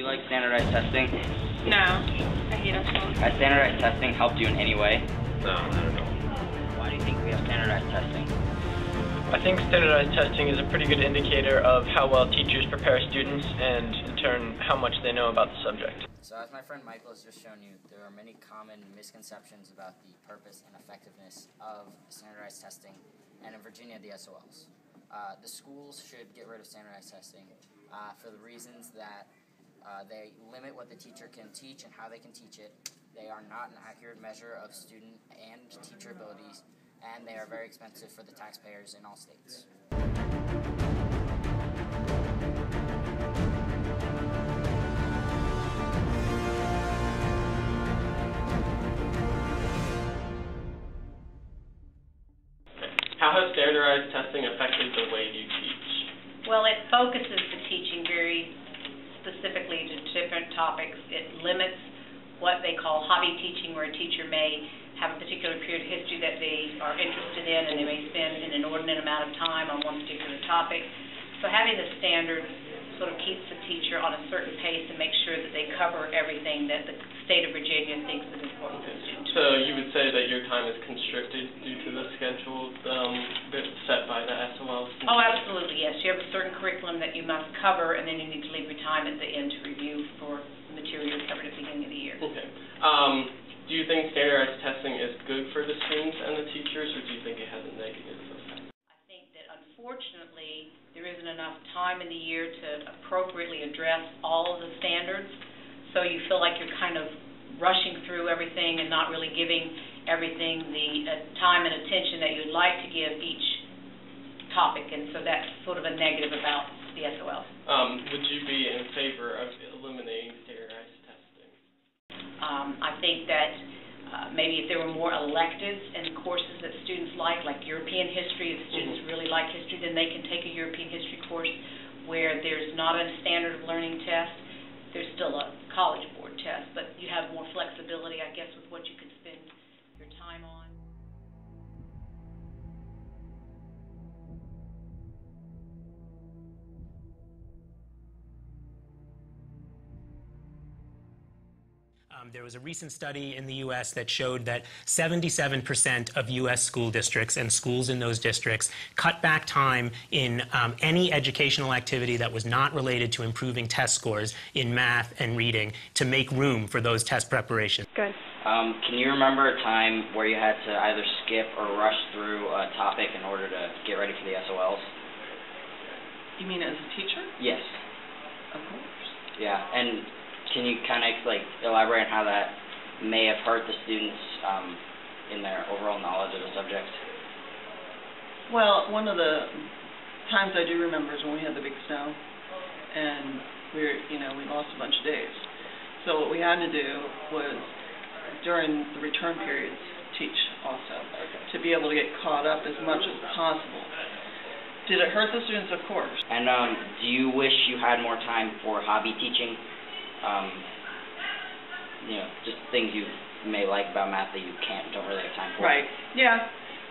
you like standardized testing? No, I hate SOLs. Has standardized testing helped you in any way? No, not at all. Why do you think we have standardized testing? I think standardized testing is a pretty good indicator of how well teachers prepare students and, in turn, how much they know about the subject. So as my friend Michael has just shown you, there are many common misconceptions about the purpose and effectiveness of standardized testing, and in Virginia, the SOLs. The schools should get rid of standardized testing for the reasons that they limit what the teacher can teach and how they can teach it. They are not an accurate measure of student and teacher abilities, and they are very expensive for the taxpayers in all states. How has standardized testing affected the way you teach? Well, it focuses the teaching very specifically to different topics. It limits what they call hobby teaching, where a teacher may have a particular period of history that they are interested in, and they may spend an inordinate amount of time on one particular topic. So having the standard sort of keeps the teacher on a certain pace and makes sure that they cover everything that the state of Virginia thinks is important to the student. So you would say that your time is constricted due to the schedule that's set by the SOLs? Oh, absolutely, yes. You have a certain curriculum that you must cover, and then you need to leave your time at the end to review for the material covered at the beginning of the year. Okay. Do you think standardized testing is good for the students and the teachers, or do you think it has a negative effect? I think that unfortunately there isn't enough time in the year to appropriately address all of the standards, so you feel like you're kind of rushing through everything and not really giving everything the time and attention that you'd like to give each topic, and so that's sort of a negative about the SOL. Would you be in favor of eliminating standardized testing? I think that maybe if there were more electives and courses that students like European history, if students really like history, then they can take a European history course where there's not a standard of learning test. There's still a College Board test, but you have more flexibility, I guess, with what you can spend your time on. There was a recent study in the U.S. that showed that 77% of U.S. school districts and schools in those districts cut back time in any educational activity that was not related to improving test scores in math and reading to make room for those test preparations. Good. Can you remember a time where you had to either skip or rush through a topic in order to get ready for the SOLs? You mean as a teacher? Yes. Of course. Yeah, and can you kind of elaborate on how that may have hurt the students in their overall knowledge of the subject? Well, one of the times I do remember is when we had the big snow, and we lost a bunch of days. So what we had to do was, during the return periods, teach also, to be able to get caught up as much as possible. Did it hurt the students? Of course. And do you wish you had more time for hobby teaching? Just things you may like about math that you don't really have time for. Right. Yeah.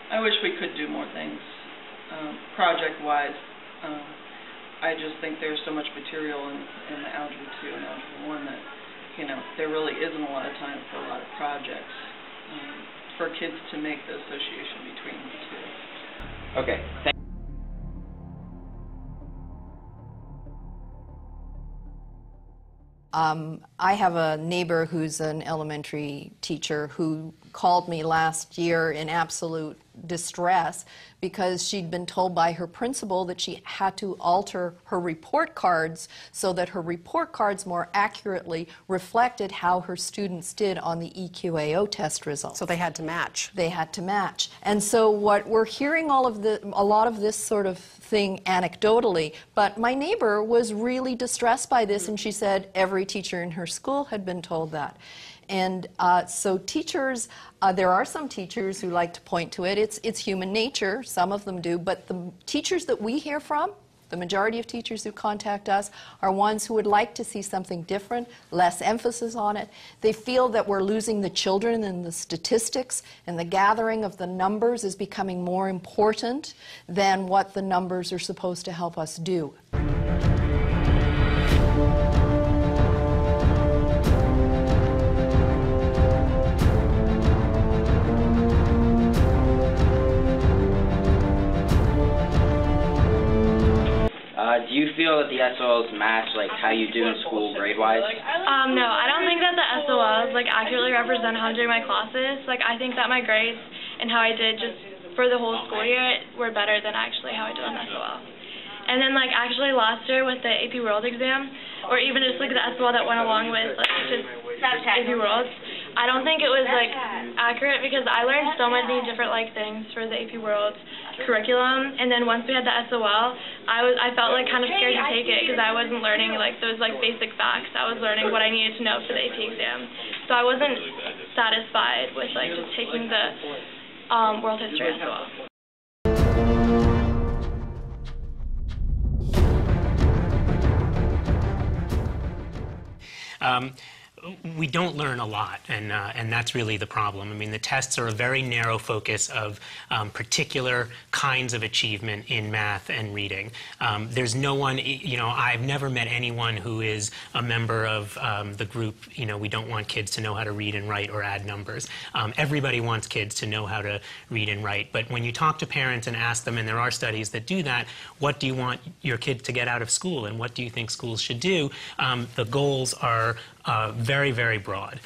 I wish we could do more things, project-wise. I just think there's so much material in the Algebra 2 and Algebra 1 that, there really isn't a lot of time for a lot of projects for kids to make the association between the two. Okay. I have a neighbor who's an elementary teacher who called me last year in absolute distress because she'd been told by her principal that she had to alter her report cards so that her report cards more accurately reflected how her students did on the EQAO test results. So they had to match. They had to match. And so what we're hearing a lot of this sort of thing anecdotally, but my neighbor was really distressed by this, and she said every teacher in her school had been told that. And so teachers, there are some teachers who like to point to it. It's human nature, some of them do, but the teachers that we hear from, the majority of teachers who contact us, are ones who would like to see something different, less emphasis on it. They feel that we're losing the children, and the statistics and the gathering of the numbers is becoming more important than what the numbers are supposed to help us do. you feel that the SOLs match like how you do in school grade-wise? No, I don't think that the SOLs like accurately represent how I'm doing my classes. Like I think that my grades and how I did just for the whole school year were better than actually how I did on SOL. And then like actually last year with the AP World exam, or even just like the SOL that went along with like just AP World, I don't think it was like accurate because I learned so many different like things for the AP World curriculum, and then once we had the SOL, I felt like kind of scared to take it because I wasn't learning like those like basic facts. I was learning what I needed to know for the AP exam, so I wasn't satisfied with like just taking the World History SOL. We don't learn a lot, and that's really the problem. I mean, the tests are a very narrow focus of particular kinds of achievement in math and reading. There's no one, you know, I've never met anyone who is a member of the group, you know, we don't want kids to know how to read and write or add numbers. Everybody wants kids to know how to read and write, but when you talk to parents and ask them, and there are studies that do that, what do you want your kid to get out of school, and what do you think schools should do? The goals are very, very broad.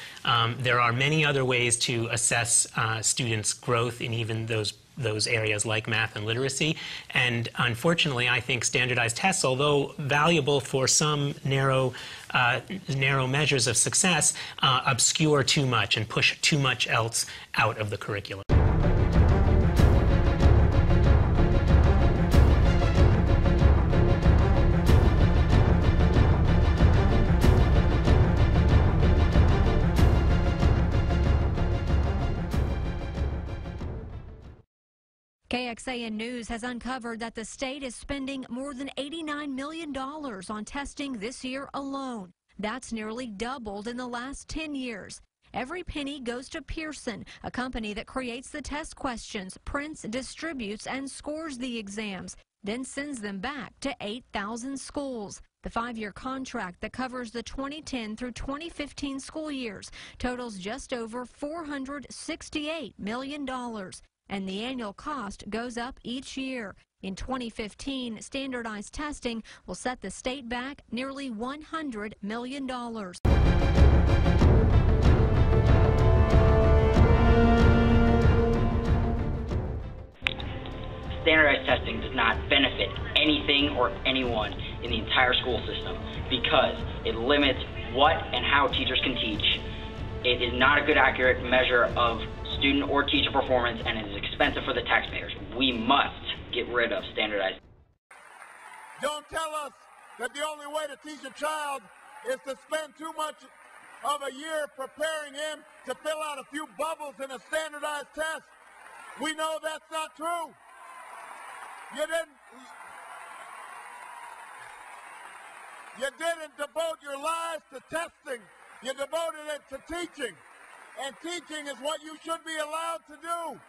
There are many other ways to assess students' growth in even those areas like math and literacy. And unfortunately, I think standardized tests, although valuable for some narrow measures of success, obscure too much and push too much else out of the curriculum. KXAN News has uncovered that the state is spending more than $89 million on testing this year alone. That's nearly doubled in the last 10 years. Every penny goes to Pearson, a company that creates the test questions, prints, distributes, and scores the exams, then sends them back to 8,000 schools. The 5-year contract that covers the 2010 through 2015 school years totals just over $468 million. And the annual cost goes up each year. In 2015, standardized testing will set the state back nearly $100 million. Standardized testing does not benefit anything or anyone in the entire school system because it limits what and how teachers can teach. It is not a good, accurate measure of student or teacher performance, and it is expensive for the taxpayers. We must get rid of standardized. Don't tell us that the only way to teach a child is to spend too much of a year preparing him to fill out a few bubbles in a standardized test. We know that's not true. You didn't devote your lives to testing. You devoted it to teaching. And teaching is what you should be allowed to do.